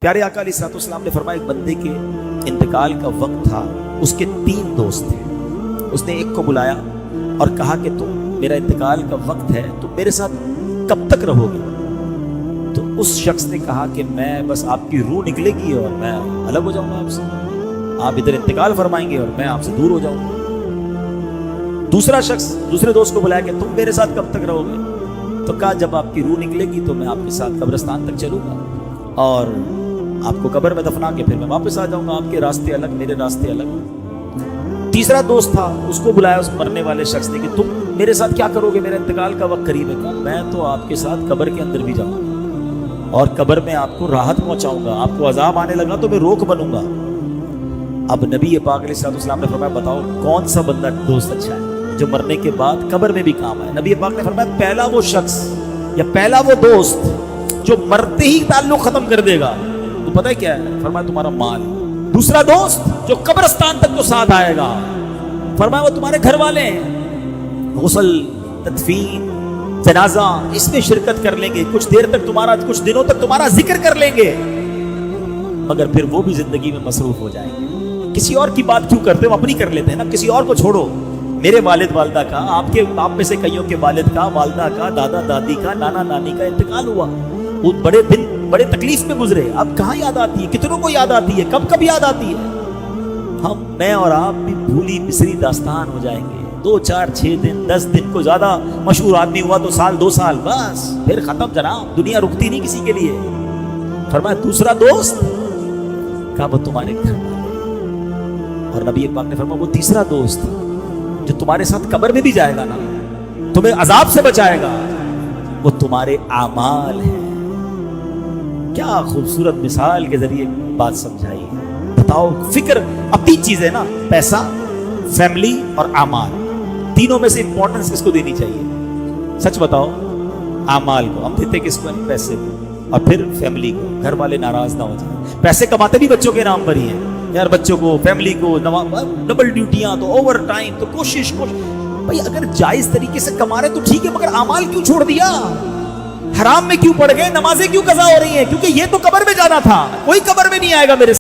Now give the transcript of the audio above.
پیارے آقا علیہ الصلوۃ والسلام نے فرمایا ایک بندے کے انتقال کا وقت تھا، اس کے 3 دوست تھے. اس نے ایک کو بلایا اور کہا کہ تم میرا انتقال کا وقت ہے، تم میرے ساتھ کب تک رہو گے؟ تو اس شخص نے کہا کہ میں بس آپ کی روح نکلے گی اور میں الگ ہو جاؤں گا آپ سے، آپ ادھر انتقال فرمائیں گے اور میں آپ سے دور ہو جاؤں گا. دوسرا شخص دوسرے دوست کو بلایا کہ تم میرے ساتھ کب تک رہو گے؟ تو کہا جب آپ کی روح نکلے گی تو میں آپ کے ساتھ قبرستان تک چلوں گا اور آپ کو قبر میں دفنا کے پھر میں واپس آ جاؤں گا، آپ کے راستے الگ میرے راستے الگ. تیسرا دوست تھا، اس کو بلایا اس مرنے والے شخص نے کہ تم میرے ساتھ کیا کرو گے؟ میرا انتقال کا وقت قریب ہے. کہا میں تو آپ کے ساتھ قبر کے اندر بھی جاؤں گا اور قبر میں آپ کو راحت پہنچاؤں گا، آپ کو عذاب آنے لگا تو میں روک بنوں گا. اب نبی پاک علیہ الصلوۃ والسلام نے فرمایا بتاؤ کون سا بندہ دوست اچھا ہے جو مرنے کے بعد قبر میں بھی کام آئے؟ نبی پاک نے فرمایا پہلا وہ شخص یا پہلا وہ دوست جو مرتے ہی تعلق ختم کر دے گا تو پتہ ہے کیا ہے؟ فرمایا تمہارا مال. دوسرا دوست جو قبرستان تک تو ساتھ آئے گا، فرمایا وہ تمہارے گھر والے ہیں، غسل، تدفین، جنازہ اس میں شرکت کر لیں گے، کچھ دیر تک تمہارا، کچھ دنوں تک تمہارا ذکر کر لیں گے، مگر پھر وہ بھی زندگی میں مصروف ہو جائیں گے. کسی اور کی بات کیوں کرتے ہو؟ اپنی کر لیتے ہیں نا، کسی اور کو چھوڑو. میرے والد والدہ کا، آپ میں سے کئیوں کے والد کا، والدہ کا، دادا دادی کا، نانا نانی کا انتقال ہوا، وہ بڑے دن بڑے تکلیف میں گزرے. اب کہاں یاد آتی ہے؟ کتنوں کو یاد آتی ہے؟ کب یاد آتی ہے؟ میں اور آپ بھی بھولی بسری داستان ہو جائیں گے. 2 4 6 دن 10 دن کو زیادہ مشہور آدمی ہوا تو سال 2 سال بس پھر ختم جناب، دنیا رکتی نہیں کسی کے لیے. فرمایا دوسرا دوست کہا وہ تمہارے گھر والے، اور نبی پاک نے فرمایا وہ تیسرا دوست جو تمہارے ساتھ قبر میں بھی جائے گا نا، تمہیں عذاب سے بچائے گا، وہ تمہارے اعمال ہیں. کیا خوبصورت مثال کے ذریعے بات سمجھائی. بتاؤ فکر اب 3 چیزیں نا، پیسہ، فیملی اور اعمال، تینوں میں سے امپورٹنس کس کو دینی چاہیے؟ سچ بتاؤ. اعمال کو ہم دیتے کس کو؟ پیسے کو، اور پھر فیملی کو. گھر والے ناراض نہ ہو جائیں. پیسے کماتے بھی بچوں کے نام پر ہی ہیں یار، بچوں کو، فیملی کو، ڈبل ڈیوٹیاں تو اوور ٹائم تو کوشش بھائی اگر جائز طریقے سے کما رہے تو ٹھیک ہے، مگر اعمال کیوں چھوڑ دیا؟ حرام میں کیوں پڑ گئے؟ نمازیں کیوں قضا ہو رہی ہیں؟ کیونکہ یہ تو قبر میں جانا تھا. کوئی قبر میں نہیں آئے گا میرے